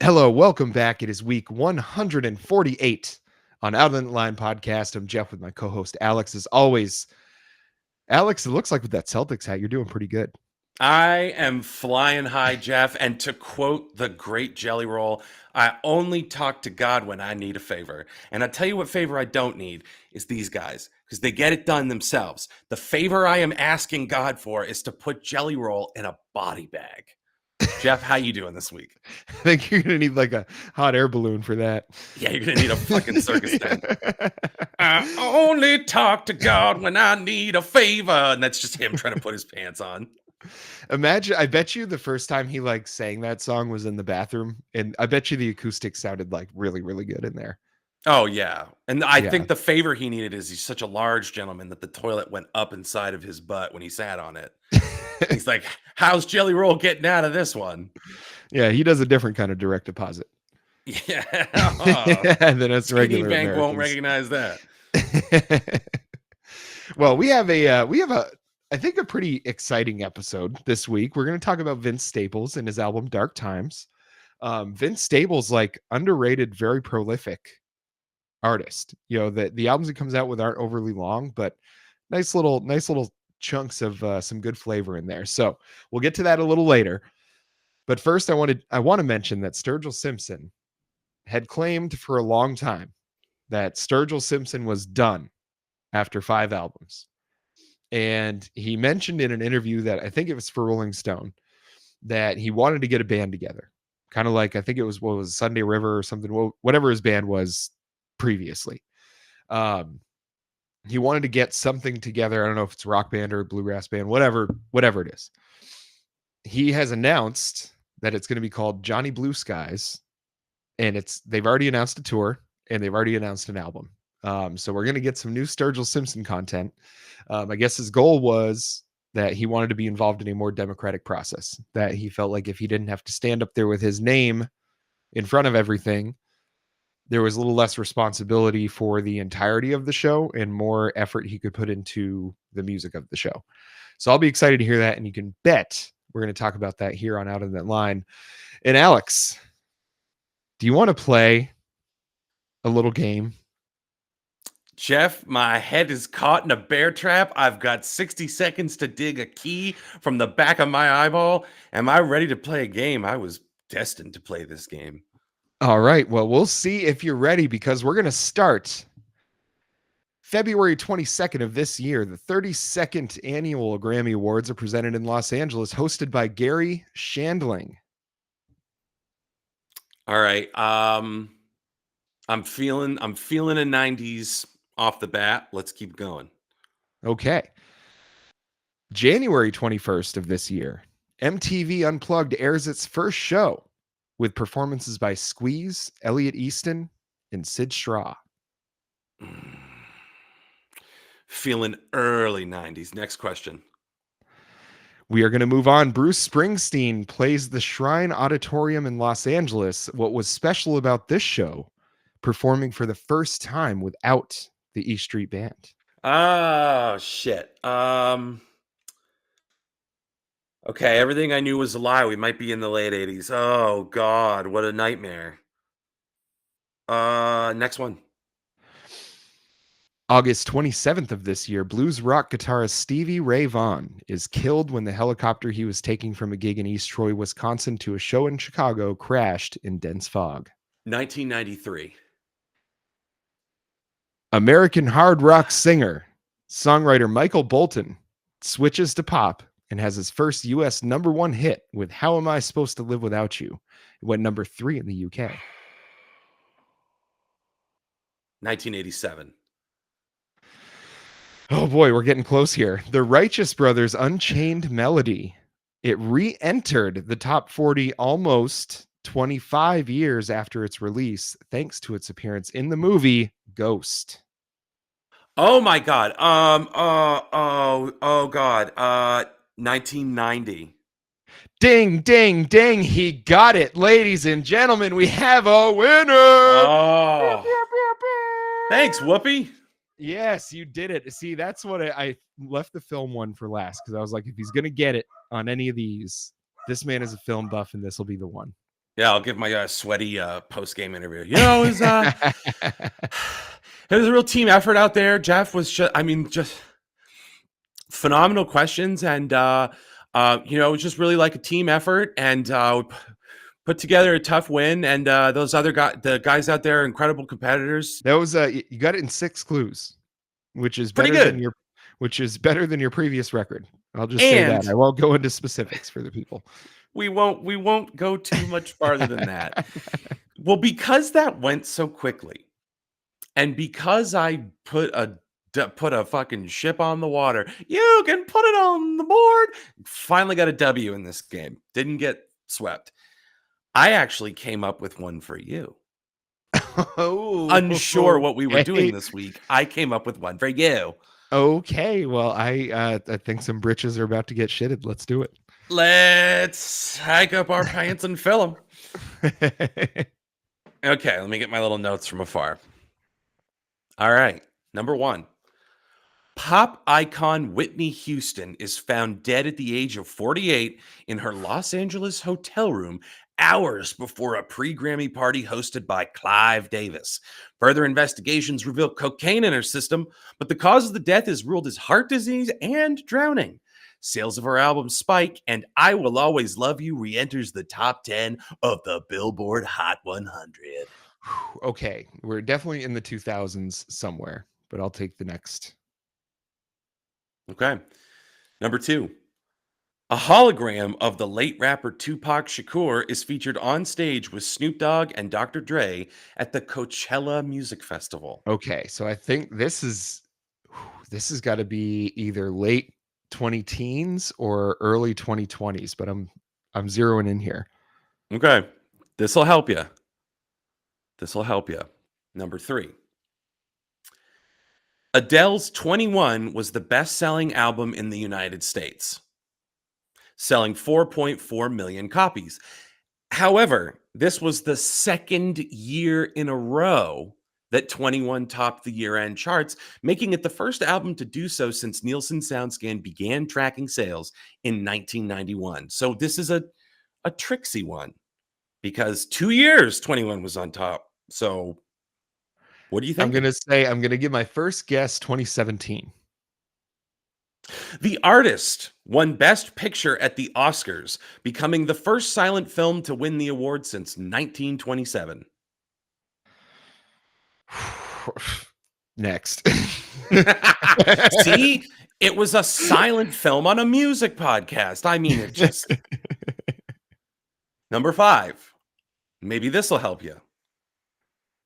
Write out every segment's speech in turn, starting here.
Hello, welcome back. It is week 148 on Out of the Line podcast. I'm Jeff with my co-host Alex. As always, Alex, it looks like with that Celtics hat, you're doing pretty good. I am flying high, Jeff. And to quote the great Jelly Roll, I only talk to God when I need a favor. And I tell you what favor I don't need is these guys, because they get it done themselves. The favor I am asking God for is to put Jelly Roll in a body bag. Jeff, how you doing this week? I think you're gonna need like a hot air balloon for that. Yeah, you're gonna need a fucking circus tent. I only talk to God when I need a favor, and that's just him trying to put his pants on. Imagine, I bet you the first time he like sang that song was in the bathroom, and I bet you the acoustics sounded like really, really good in there. Oh yeah, and I Yeah. think the favor he needed is he's such a large gentleman that the toilet went up inside of his butt when he sat on it. He's like, "How's Jelly Roll getting out of this one?" Yeah, he does a different kind of direct deposit. Yeah, Than us Skinny regular Bank won't Americans. recognize that. Well, we have a I think a pretty exciting episode this week. We're going to talk about Vince Staples and his album Dark Times. Vince Staples, like underrated, very prolific artist. You know, the albums he comes out with aren't overly long, but nice little chunks of some good flavor in there. So we'll get to that a little later. But first, I want to mention that Sturgill Simpson had claimed for a long time that Sturgill Simpson was done after 5 albums. And he mentioned in an interview that I think it was for Rolling Stone that he wanted to get a band together. Kind of like, I think it was, what was Sunday River or something, whatever his band was previously. He wanted to get something together. I don't know if it's a rock band or a bluegrass band, whatever it is. He has announced that it's going to be called Johnny Blue Skies, and they've already announced a tour and they've already announced an album. So we're going to get some new Sturgill Simpson content. I guess his goal was that he wanted to be involved in a more democratic process, that he felt like if he didn't have to stand up there with his name in front of everything, there was a little less responsibility for the entirety of the show and more effort he could put into the music of the show. So I'll be excited to hear that. And you can bet we're going to talk about that here on Out of That Line. And Alex, do you want to play a little game? Jeff, my head is caught in a bear trap. I've got 60 seconds to dig a key from the back of my eyeball. Am I ready to play a game? I was destined to play this game. All right. Well, we'll see if you're ready because we're going to start February 22nd of this year. The 32nd annual Grammy Awards are presented in Los Angeles, hosted by Gary Shandling. All right. I'm feeling a 90s off the bat. Let's keep going. Okay. January 21st of this year, MTV Unplugged airs its first show with performances by Squeeze, Elliot Easton, and Sid Straw. Feeling early 90s. Next question. We are going to move on. Bruce Springsteen plays the Shrine Auditorium in Los Angeles. What was special about this show? Performing for the first time without the E Street Band. Oh, shit. Okay, everything I knew was a lie. We might be in the late 80s. Oh, God, what a nightmare. Next one. August 27th of this year, blues rock guitarist Stevie Ray Vaughan is killed when the helicopter he was taking from a gig in East Troy, Wisconsin to a show in Chicago crashed in dense fog. 1993. American hard rock singer, songwriter Michael Bolton switches to pop and has his first U.S. #1 hit with How Am I Supposed to Live Without You? It went #3 in the UK. 1987. Oh boy, we're getting close here. The Righteous Brothers' Unchained Melody. It re-entered the top 40 almost 25 years after its release, thanks to its appearance in the movie Ghost. Oh my God. Oh God. 1990. Ding, ding, ding. He got it. Ladies and gentlemen, we have a winner. Oh. Thanks, Whoopi. Yes, you did it. See, that's what I left the film one for last because I was like, if he's going to get it on any of these, this man is a film buff and this will be the one. Yeah, I'll give my sweaty post game interview. It was a real team effort out there. Jeff was just phenomenal questions, and it was just really like a team effort, and put together a tough win. And those other the guys out there, incredible competitors. That was you got it in 6 clues, which is Pretty better than good. your previous record. I'll just say that. And I won't go into specifics for the people. we won't go too much farther than that. Well, because that went so quickly, and because I put a fucking ship on the water, you can put it on the board. Finally got a W in this game. Didn't get swept. I actually came up with one for you. Oh, Unsure what we were doing okay. this week, I came up with one for you. Okay, well, I think some britches are about to get shitted. Let's do it. Let's hike up our pants and fill them. Okay, let me get my little notes from afar. All right, number 1. Pop icon Whitney Houston is found dead at the age of 48 in her Los Angeles hotel room hours before a pre-Grammy party hosted by Clive Davis. Further investigations reveal cocaine in her system, but the cause of the death is ruled as heart disease and drowning. Sales of her album spike, and I Will Always Love You re-enters the top 10 of the Billboard Hot 100. Okay, we're definitely in the 2000s somewhere, but I'll take the next. Okay. Number 2. A hologram of the late rapper Tupac Shakur is featured on stage with Snoop Dogg and Dr. Dre at the Coachella Music Festival. Okay, so I think this has got to be either late 20 teens or early 2020s, but I'm zeroing in here. Okay. This will help you. Number 3. Adele's 21 was the best-selling album in the United States, selling 4.4 million copies. However, this was the second year in a row that 21 topped the year-end charts, making it the first album to do so since Nielsen SoundScan began tracking sales in 1991. So this is a tricksy one because 2 years 21 was on top. So what are you I'm thinking? going to give my first guess 2017. The Artist won Best Picture at the Oscars, becoming the first silent film to win the award since 1927. Next. See, it was a silent film on a music podcast. I mean, it just. Number 5. Maybe this will help you.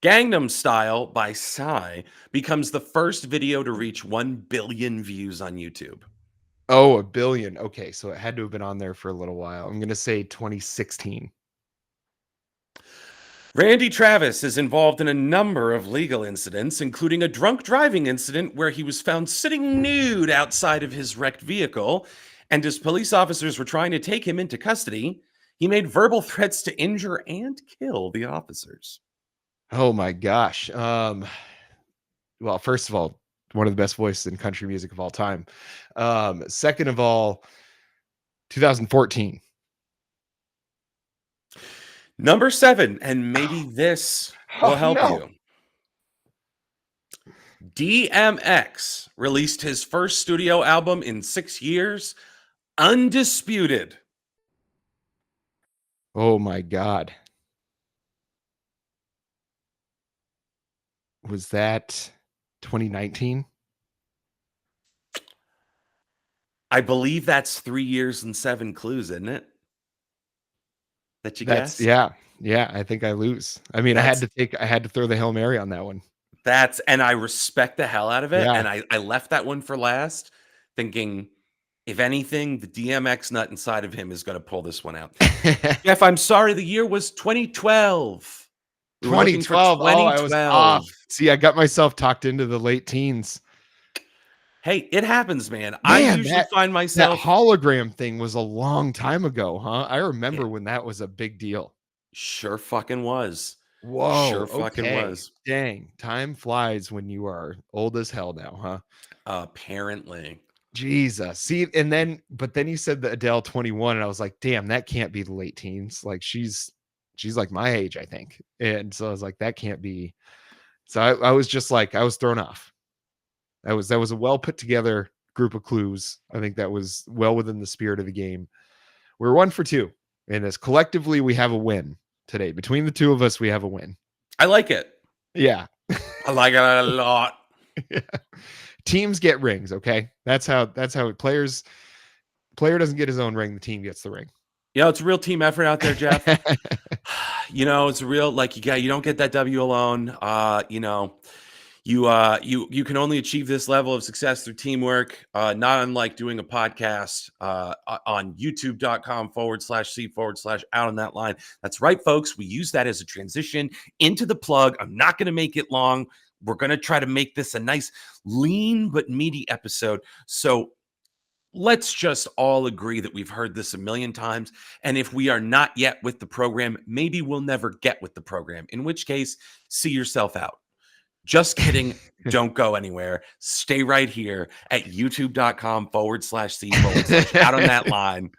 Gangnam Style by Psy becomes the first video to reach 1 billion views on YouTube. Oh, a billion. Okay, so it had to have been on there for a little while. I'm going to say 2016. Randy Travis is involved in a number of legal incidents, including a drunk driving incident where he was found sitting nude outside of his wrecked vehicle. And as police officers were trying to take him into custody, he made verbal threats to injure and kill the officers. Oh my gosh. Well, first of all, one of the best voices in country music of all time. Second of all, 2014. Number 7, and maybe this will help you. DMX released his first studio album in 6 years, Undisputed. Oh my God. Was that 2019? I believe that's 3 years and 7 clues, isn't it? That you That's guessed? yeah, I think I lose. I mean, I had to throw the Hail Mary on that one. And I respect the hell out of it. Yeah. And I left that one for last, thinking, if anything, the DMX nut inside of him is going to pull this one out. Jeff, I'm sorry, the year was 2012. We were looking for 2012. Oh, I 2012. was off. See, I got myself talked into the late teens. Hey, it happens, man. Man, I usually find That myself. hologram thing was a long time ago, huh? I remember when that was a big deal. Sure fucking was. Whoa. Sure fucking Okay. was. Dang. Time flies when you are old as hell now, huh? Apparently. Jesus. See, but then you said the Adele 21, and I was like, damn, that can't be the late teens. Like she's She's like my age, I think. And so I was like, that can't be. So I was just like, I was thrown off. That was a well put together group of clues. I think that was well within the spirit of the game. We're 1 for 2 in this. Collectively, we have a win today. Between the two of us, we have a win. I like it. Yeah. I like it a lot. Yeah. Teams get rings, okay? That's how player doesn't get his own ring, the team gets the ring. It's a real team effort out there, Jeff. It's a real, like, you don't get that W alone. You can only achieve this level of success through teamwork, not unlike doing a podcast on youtube.com/C/out on that line. That's right, folks. We use that as a transition into the plug. I'm not going to make it long. We're going to try to make this a nice, lean but meaty episode. So let's just all agree that we've heard this a million times. And if we are not yet with the program, maybe we'll never get with the program, in which case, see yourself out. Just kidding. Don't go anywhere. Stay right here at youtube.com/C/out on that line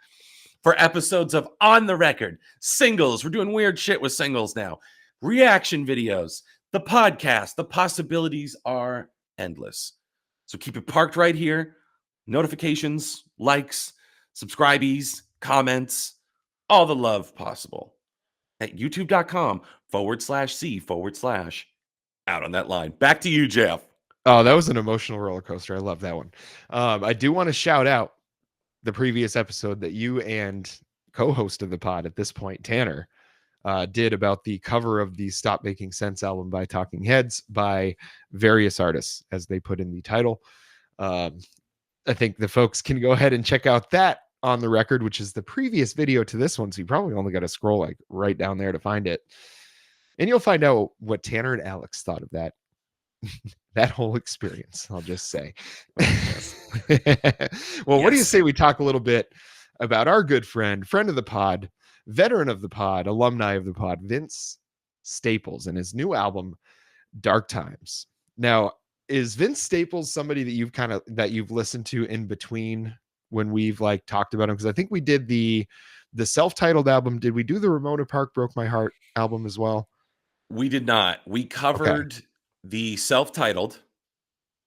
for episodes of On the Record, singles. We're doing weird shit with singles now. Reaction videos, the podcast. The possibilities are endless. So keep it parked right here. Notifications, likes, subscribees, comments, all the love possible at youtube.com/C/out on that line. Back to you, Jeff. Oh, that was an emotional roller coaster. I love that one. I do want to shout out the previous episode that you and co-host of the pod at this point, Tanner, did about the cover of the Stop Making Sense album by Talking Heads by various artists, as they put in the title. I think the folks can go ahead and check out that On the Record, which is the previous video to this one. So you probably only got to scroll like right down there to find it. And you'll find out what Tanner and Alex thought of that. That whole experience, I'll just say. Well, what do you say we talk a little bit about our good friend of the pod, veteran of the pod, alumni of the pod, Vince Staples, and his new album, Dark Times. Now, is Vince Staples somebody that you've listened to in between when we've like talked about him? Because I think we did the self-titled album. Did we do the Ramona Park Broke My Heart album as well? We did not. We covered the self-titled,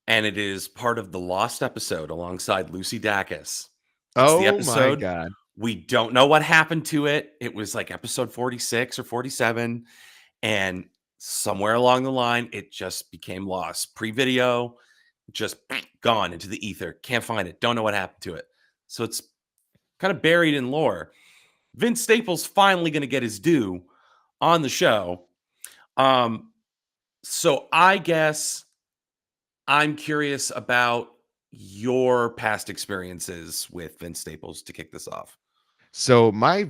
and it is part of the Lost episode alongside Lucy Dacus. It's the episode. My God. We don't know what happened to it. It was like episode 46 or 47, and somewhere along the line, it just became lost. Pre-video, just gone into the ether. Can't find it. Don't know what happened to it. So it's kind of buried in lore. Vince Staples finally going to get his due on the show. So I guess I'm curious about your past experiences with Vince Staples to kick this off. So my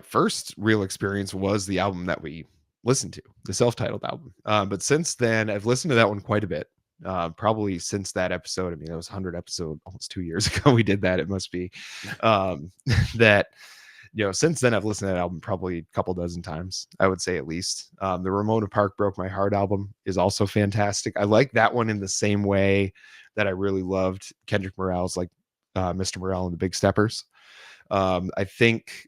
first real experience was the album that we listened to, the self-titled album. But since then, I've listened to that one quite a bit. Probably since that episode. I mean, that was 100 episode almost 2 years ago. We did that. It must be that. Since then I've listened to that album probably a couple dozen times, I would say at least. The Ramona Park Broke My Heart album is also fantastic. I like that one in the same way that I really loved Kendrick Morale's Mr. Morale and the Big Steppers. I think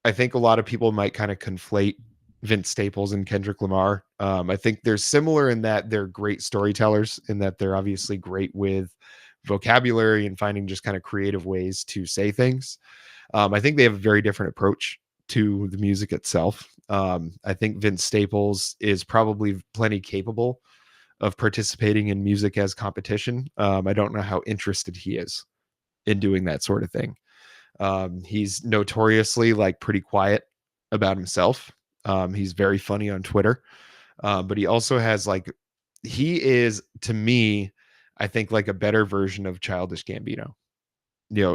a lot of people might kind of conflate Vince Staples and Kendrick Lamar. I think they're similar in that they're great storytellers, in that they're obviously great with vocabulary and finding just kind of creative ways to say things. I think they have a very different approach to the music itself. I think Vince Staples is probably plenty capable of participating in music as competition. I don't know how interested he is in doing that sort of thing. He's notoriously pretty quiet about himself. He's very funny on Twitter, but he also has he is, to me, I think a better version of Childish Gambino.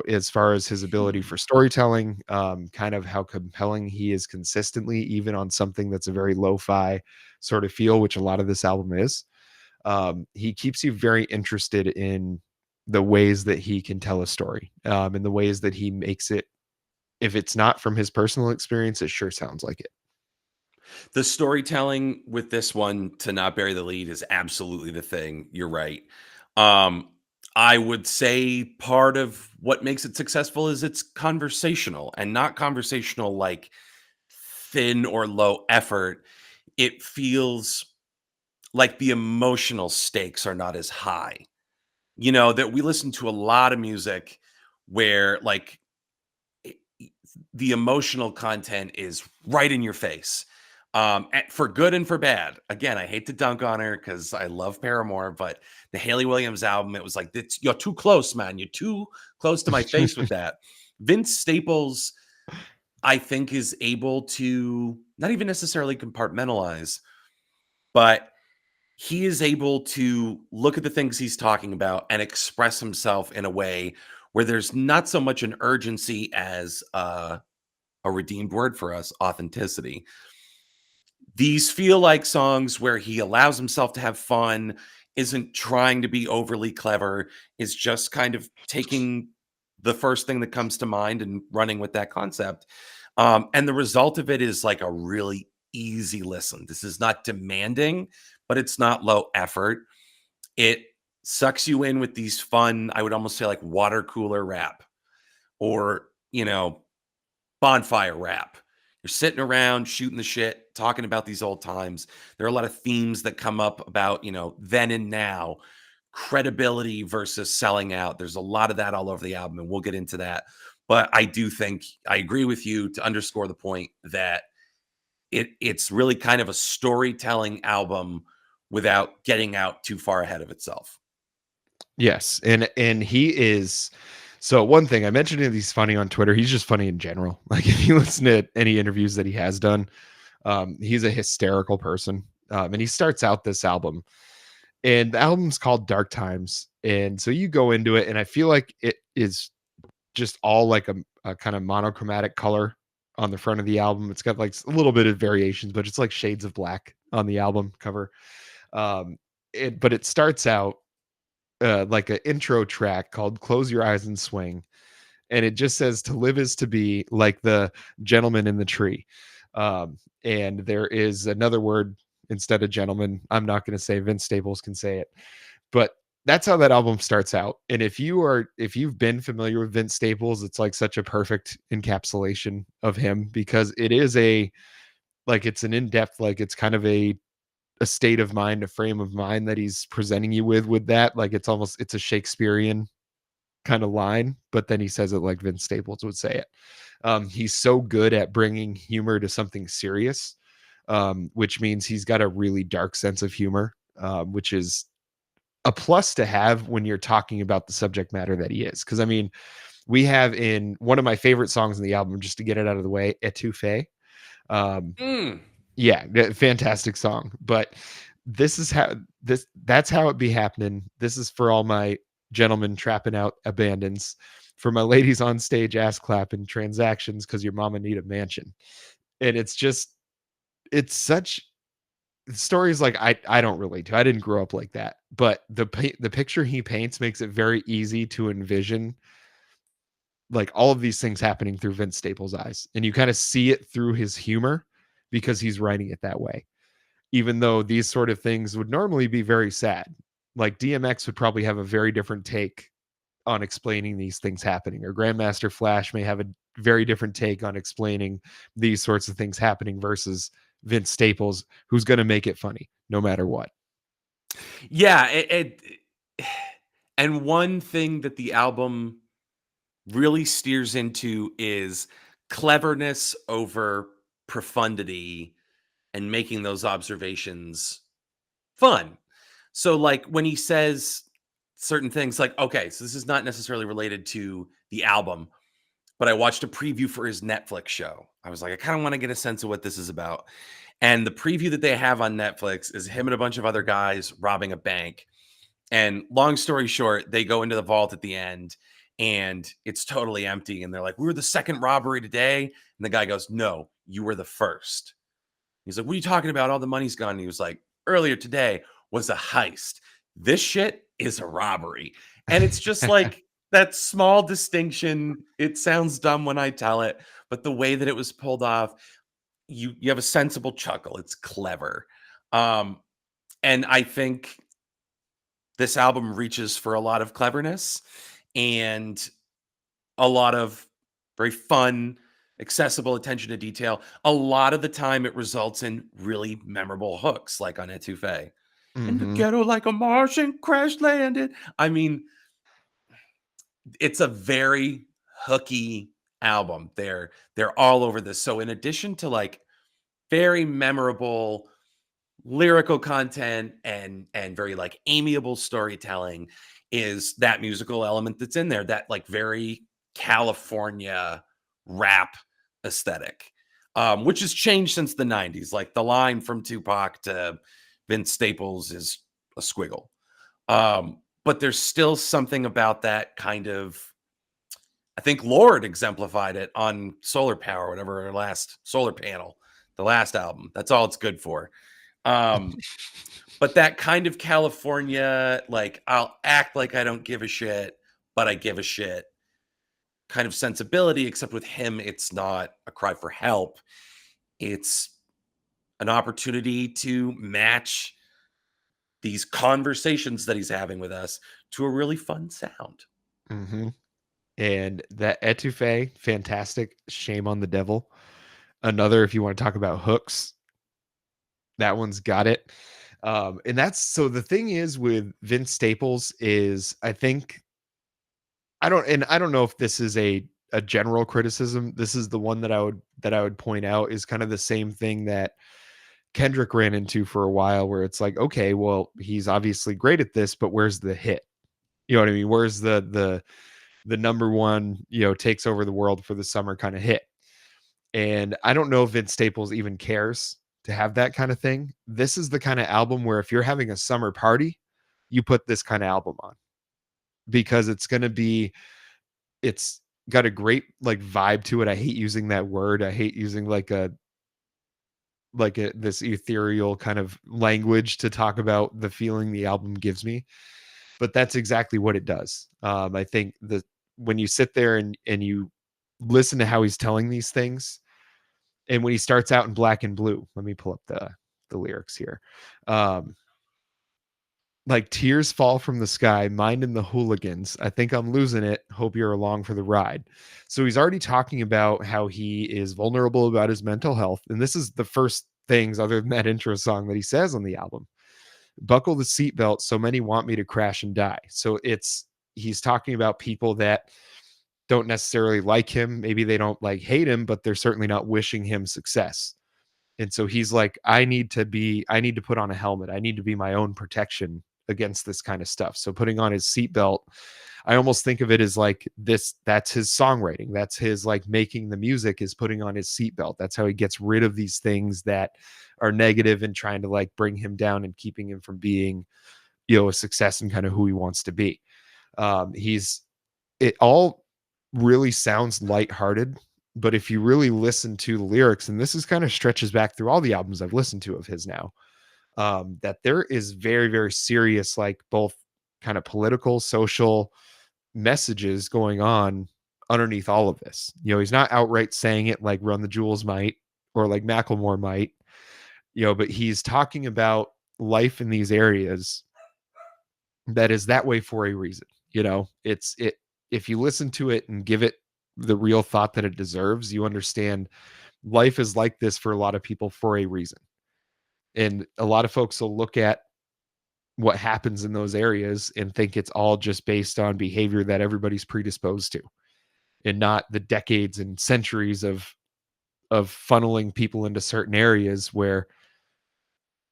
As far as his ability for storytelling, kind of how compelling he is consistently, even on something that's a very lo-fi sort of feel, which a lot of this album is. He keeps you very interested in the ways that he can tell a story, and the ways that he makes it. If it's not from his personal experience, it sure sounds like it. The storytelling with this one, to not bury the lead, is absolutely the thing. You're right. I would say part of what makes it successful is it's conversational, and not conversational like thin or low effort, it feels like the emotional stakes are not as high. You know, that we listen to a lot of music where like i- the emotional content is right in your face. For good and for bad. Again, I hate to dunk on her because I love Paramore, but the Haley Williams album, it was like, you're too close, man. You're too close to my face with that. Vince Staples, I think, is able to not even necessarily compartmentalize, but he is able to look at the things he's talking about and express himself in a way where there's not so much an urgency as a redeemed word for us, authenticity. These feel like songs where he allows himself to have fun, isn't trying to be overly clever, is just kind of taking the first thing that comes to mind and running with that concept. And the result of it is like a really easy listen. This is not demanding, but it's not low effort. It sucks you in with these fun, I would almost say like water cooler rap or, bonfire rap. You're sitting around shooting the shit, talking about these old times. There are a lot of themes that come up about, then and now, credibility versus selling out. There's a lot of that all over the album, and we'll get into that. But I do think I agree with you to underscore the point that it's really kind of a storytelling album without getting out too far ahead of itself. Yes, and he is. So one thing I mentioned him, he's funny on Twitter. He's just funny in general. Like if you listen to any interviews that he has done, he's a hysterical person. And he starts out this album, and the album's called Dark Times. And so you go into it, and I feel like it is just all like a kind of monochromatic color on the front of the album. It's got like a little bit of variations, but it's like shades of black on the album cover. Um, but it starts out like an intro track called "Close Your Eyes and Swing," and it just says, "To live is to be like the gentleman in the tree." And there is another word instead of gentleman. I'm not going to say. Vince Staples can say it, but that's how that album starts out. And if you've been familiar with Vince Staples, it's like such a perfect encapsulation of him, because it is it's an in-depth, like it's kind of a state of mind, a frame of mind that he's presenting you with that. Like it's a Shakespearean kind of line, but then he says it like Vince Staples would say it. He's so good at bringing humor to something serious, which means he's got a really dark sense of humor, which is a plus to have when you're talking about the subject matter that he is. Because I mean, we have in one of my favorite songs in the album, just to get it out of the way, Etouffee. Um, Mm. yeah, fantastic song. But that's how it be happening. This is for all my gentlemen trapping out abandons, for my ladies on stage ass clapping transactions because your mama need a mansion. And it's such stories like I don't relate to. I didn't grow up like that, but the picture he paints makes it very easy to envision like all of these things happening through Vince Staples' eyes, and you kind of see it through his humor because he's writing it that way. Even though these sort of things would normally be very sad, like DMX would probably have a very different take on explaining these things happening, or Grandmaster Flash may have a very different take on explaining these sorts of things happening versus Vince Staples, who's going to make it funny no matter what. Yeah, and one thing that the album really steers into is cleverness over profundity and making those observations fun. So, like, when he says certain things, like, okay, so this is not necessarily related to the album, but I watched a preview for his Netflix show. I was like, I kind of want to get a sense of what this is about. And the preview that they have on Netflix is him and a bunch of other guys robbing a bank. And long story short, they go into the vault at the end and it's totally empty. And they're like, we were the second robbery today. And the guy goes, no, you were the first. He's like, what are you talking about? All the money's gone. And he was like, earlier today was a heist. This shit is a robbery. And it's just like that small distinction. It sounds dumb when I tell it, but the way that it was pulled off, you have a sensible chuckle. It's clever. Um, and I think this album reaches for a lot of cleverness and a lot of very fun. accessible attention to detail. A lot of the time, it results in really memorable hooks, like on Etouffee. In the Hmm. ghetto, like a Martian crash landed. I mean, it's a very hooky album. They're all over this. So in addition to like very memorable lyrical content and very like amiable storytelling, is that musical element that's in there, that like very California rap aesthetic, which has changed since the 90s. Like the line from Tupac to Vince Staples is a squiggle. But there's still something about that kind of, I think Lord exemplified it on Solar Power, whatever, her last Solar Panel, the last album. That's all it's good for. Um, but that kind of California, like, I'll act like I don't give a shit, but I give a shit kind of sensibility, except with him, it's not a cry for help. It's an opportunity to match these conversations that he's having with us to a really fun sound. Hmm. And that Etouffee, fantastic. Shame on the Devil. Another, if you want to talk about hooks, that one's got it. And that's so the thing is with Vince Staples is I don't know if this is a general criticism. This is the one that I would point out is kind of the same thing that Kendrick ran into for a while, where it's like, okay, well, he's obviously great at this, but where's the hit? You know what I mean? Where's the number one, takes over the world for the summer kind of hit? And I don't know if Vince Staples even cares to have that kind of thing. This is the kind of album where if you're having a summer party, you put this kind of album on because it's got a great like vibe to it. I hate using that word. I hate using like a this ethereal kind of language to talk about the feeling the album gives me, but that's exactly what it does. I think that when you sit there and you listen to how he's telling these things, and when he starts out in Black and Blue, let me pull up the lyrics here. Um, like tears fall from the sky, minding the hooligans. I think I'm losing it. Hope you're along for the ride. So he's already talking about how he is vulnerable about his mental health. And this is the first things other than that intro song that he says on the album. Buckle the seatbelt. So many want me to crash and die. So he's talking about people that don't necessarily like him. Maybe they don't like hate him, but they're certainly not wishing him success. And so he's like, I need to put on a helmet. I need to be my own protection against this kind of stuff. So putting on his seatbelt, I almost think of it as like this, that's his songwriting. That's his like making the music is putting on his seatbelt. That's how he gets rid of these things that are negative and trying to like bring him down and keeping him from being, a success and kind of who he wants to be. He's it all really sounds lighthearted, but if you really listen to the lyrics, and this is kind of stretches back through all the albums I've listened to of his now, that there is very, very serious, like both kind of political, social messages going on underneath all of this. He's not outright saying it like Run the Jewels might or like Macklemore might, but he's talking about life in these areas that is that way for a reason. It's it if you listen to it and give it the real thought that it deserves, you understand life is like this for a lot of people for a reason. And a lot of folks will look at what happens in those areas and think it's all just based on behavior that everybody's predisposed to and not the decades and centuries of funneling people into certain areas where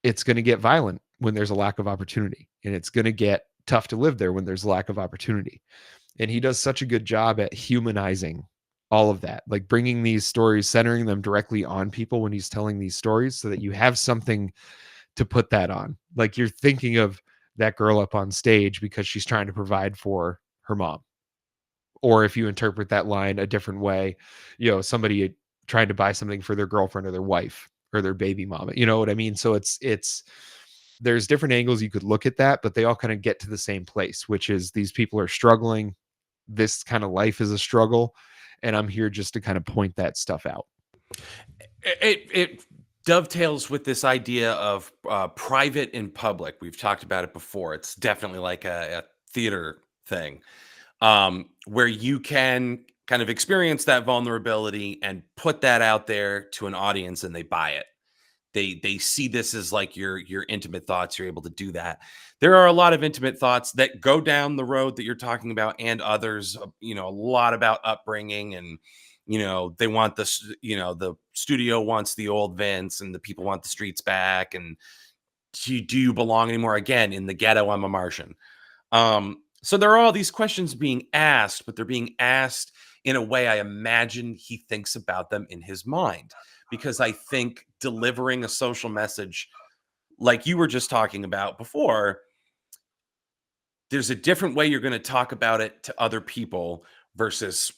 it's going to get violent when there's a lack of opportunity, and it's going to get tough to live there when there's a lack of opportunity. And he does such a good job at humanizing all of that, like bringing these stories, centering them directly on people when he's telling these stories so that you have something to put that on. Like you're thinking of that girl up on stage because she's trying to provide for her mom. Or if you interpret that line a different way, somebody trying to buy something for their girlfriend or their wife or their baby mama. You know what I mean? So it's there's different angles you could look at that, but they all kind of get to the same place, which is these people are struggling. This kind of life is a struggle, and I'm here just to kind of point that stuff out. It dovetails with this idea of private in public. We've talked about it before. It's definitely like a theater thing, where you can kind of experience that vulnerability and put that out there to an audience, and they buy it. They see this as like your intimate thoughts. You're able to do that. There are a lot of intimate thoughts that go down the road that you're talking about, and others, a lot about upbringing, and they want this, the studio wants the old Vince, and the people want the streets back, and do you belong anymore? Again, in the ghetto, I'm a Martian. So there are all these questions being asked, but they're being asked in a way I imagine he thinks about them in his mind. Because I think delivering a social message, like you were just talking about before, there's a different way you're going to talk about it to other people versus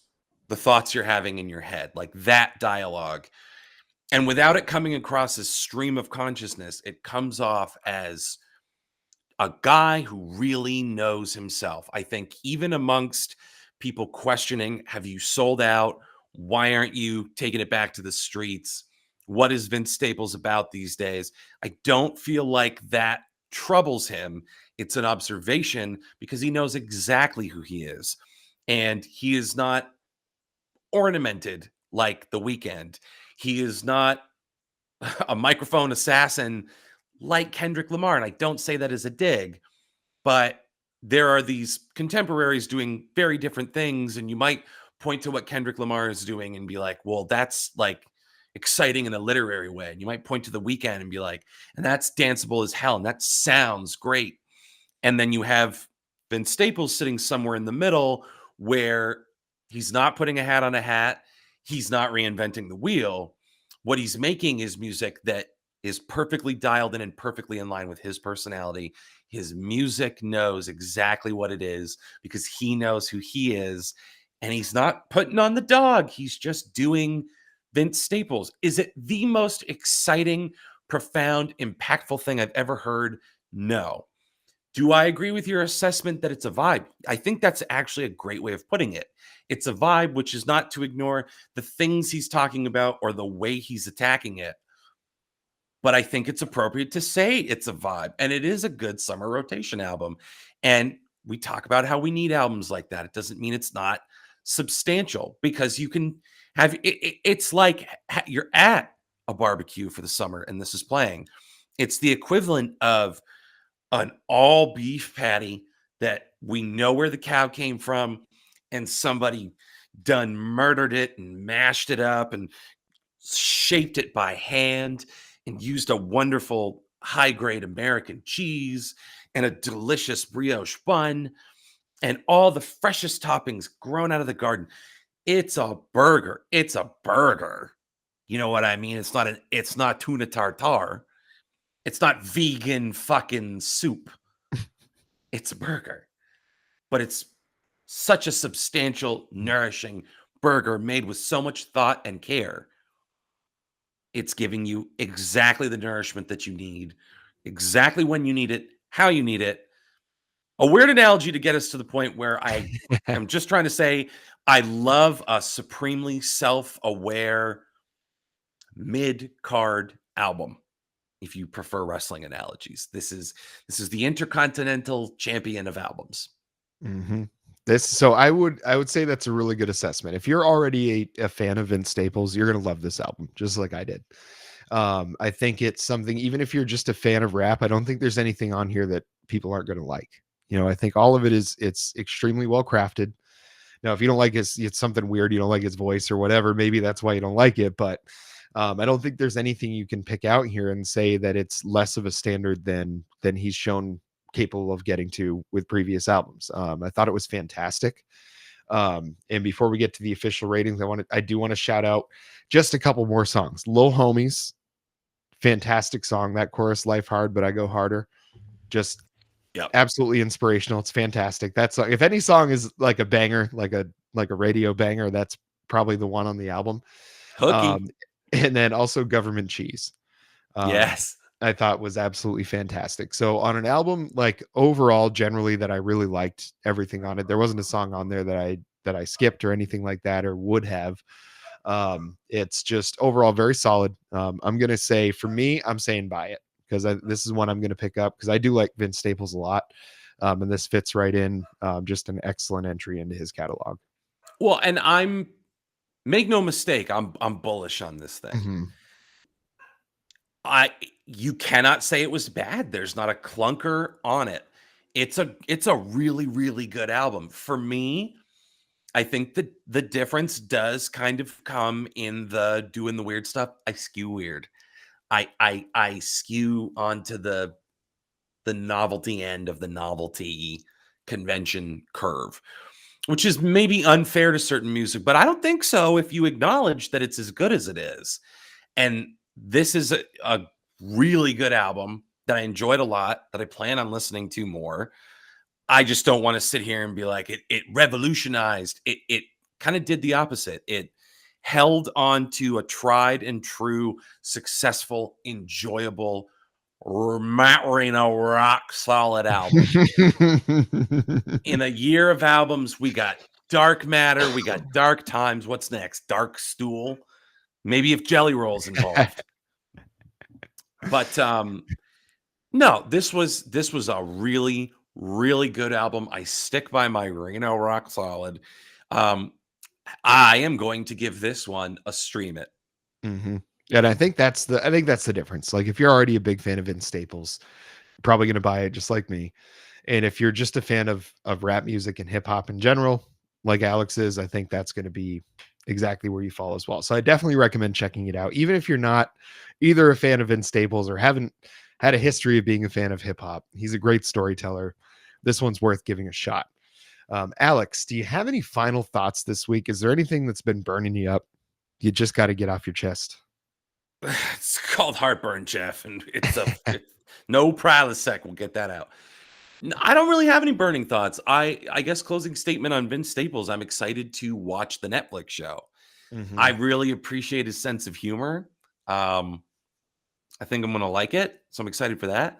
the thoughts you're having in your head, like that dialogue. And without it coming across as stream of consciousness, it comes off as a guy who really knows himself. I think even amongst people questioning, have you sold out? Why aren't you taking it back to the streets? What is Vince Staples about these days? I don't feel like that troubles him. It's an observation because he knows exactly who he is. And he is not ornamented like The Weeknd. He is not a microphone assassin like Kendrick Lamar. And I don't say that as a dig, but there are these contemporaries doing very different things, and you might point to what Kendrick Lamar is doing and be like, well, that's like exciting in a literary way. And you might point to The Weeknd and be like, and that's danceable as hell, and that sounds great. And then you have Vince Staples sitting somewhere in the middle where he's not putting a hat on a hat, he's not reinventing the wheel. What he's making is music that is perfectly dialed in and perfectly in line with his personality. His music knows exactly what it is because he knows who he is. And he's not putting on the dog. He's just doing Vince Staples. Is it the most exciting, profound, impactful thing I've ever heard? No. Do I agree with your assessment that it's a vibe? I think that's actually a great way of putting it. It's a vibe, which is not to ignore the things he's talking about or the way he's attacking it. But I think it's appropriate to say it's a vibe, and it is a good summer rotation album. And we talk about how we need albums like that. It doesn't mean it's not substantial because you can have it's like you're at a barbecue for the summer and this is playing. It's the equivalent of an all beef patty that we know where the cow came from, and somebody done murdered it and mashed it up and shaped it by hand and used a wonderful high grade American cheese and a delicious brioche bun and all the freshest toppings grown out of the garden. It's a burger. It's a burger. You know what I mean? It's not tuna tartare. It's not vegan fucking soup. It's a burger. But it's such a substantial, nourishing burger made with so much thought and care. It's giving you exactly the nourishment that you need, exactly when you need it, how you need it. A weird analogy to get us to the point where I am just trying to say I love a supremely self-aware mid-card album. If you prefer wrestling analogies, this is the Intercontinental Champion of albums. Mm-hmm. So I would say that's a really good assessment. If you're already a fan of Vince Staples, you're gonna love this album, just like I did. I think it's something, even if you're just a fan of rap, I don't think there's anything on here that people aren't gonna like. I think all of it it's extremely well crafted. Now, if you don't like it's something weird, you don't like his voice or whatever, maybe that's why you don't like it. But I don't think there's anything you can pick out here and say that it's less of a standard than he's shown capable of getting to with previous albums. I thought it was fantastic. And before we get to the official ratings, I do want to shout out just a couple more songs. Lil Homies, fantastic song. That chorus, Life Hard, but I Go Harder. Just absolutely inspirational. It's fantastic. That song, if any song is like a banger, like a radio banger, that's probably the one on the album. Hooky. And then also Government Cheese. Yes. I thought was absolutely fantastic. So on an album, like overall, generally that I really liked everything on it. There wasn't a song on there that I skipped or anything like that or would have. It's just overall very solid. I'm gonna say for me, I'm saying buy it because this is one I'm gonna pick up because I do like Vince Staples a lot. And this fits right in. Just an excellent entry into his catalog. Well, and make no mistake, I'm bullish on this thing. Mm-hmm. You cannot say it was bad. There's not a clunker on it. It's a really, really good album. For me, I think that the difference does kind of come in the doing the weird stuff. I skew weird. I skew onto the novelty end of the novelty convention curve, which is maybe unfair to certain music, but I don't think so if you acknowledge that it's as good as it is. And this is a really good album that I enjoyed a lot, that I plan on listening to more. I just don't want to sit here and be like, it revolutionized. It kind of did the opposite. It held on to a tried and true, successful, enjoyable, Matt Reno rock solid album. In a year of albums, we got Dark Matter, we got Dark Times. What's next? Dark Stool. Maybe if Jelly Roll's involved. But no, this was a really, really good album. I stick by my Reno rock solid. I am going to give this one a stream it. Mm-hmm. And I think that's the difference. Like, if you're already a big fan of Vince Staples, you're probably going to buy it just like me. And if you're just a fan of rap music and hip hop in general, like Alex is, I think that's going to be exactly where you fall as well. So I definitely recommend checking it out, even if you're not either a fan of Vince Staples or haven't had a history of being a fan of hip hop. He's a great storyteller. This one's worth giving a shot. Alex, do you have any final thoughts this week? Is there anything that's been burning you up? You just got to get off your chest. It's called heartburn, Jeff, and it's no Prilosec. We'll get that out. I don't really have any burning thoughts. I guess closing statement on Vince Staples. I'm excited to watch the Netflix show. Mm-hmm. I really appreciate his sense of humor. I think I'm going to like it, so I'm excited for that.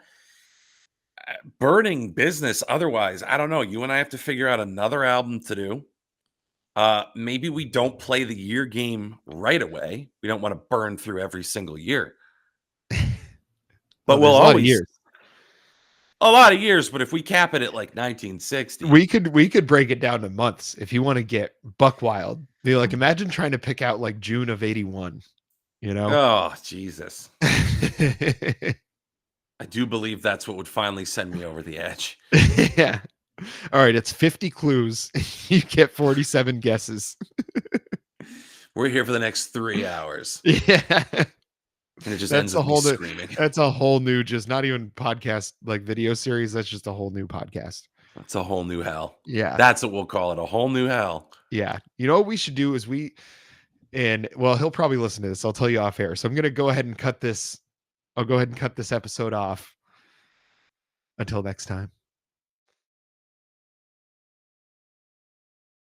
Burning business. Otherwise, I don't know. You and I have to figure out another album to do. Maybe we don't play the year game right away. We don't want to burn through every single year. But we'll always a lot of years, but if we cap it at like 1960, we could break it down to months if you want to get buck wild. Be like, imagine trying to pick out like June of 81, you know? Oh, Jesus. I do believe that's what would finally send me over the edge. Yeah. All right, it's 50 clues. You get 47 guesses. We're here for the next 3 hours. Yeah. And it just ends up screaming. That's a whole new, just not even podcast, like video series. That's just a whole new podcast. That's a whole new hell. Yeah. That's what we'll call it. A whole new hell. Yeah. You know what we should do is well, he'll probably listen to this. I'll tell you off air. So I'm going to go ahead and cut this. I'll go ahead and cut this episode off. Until next time.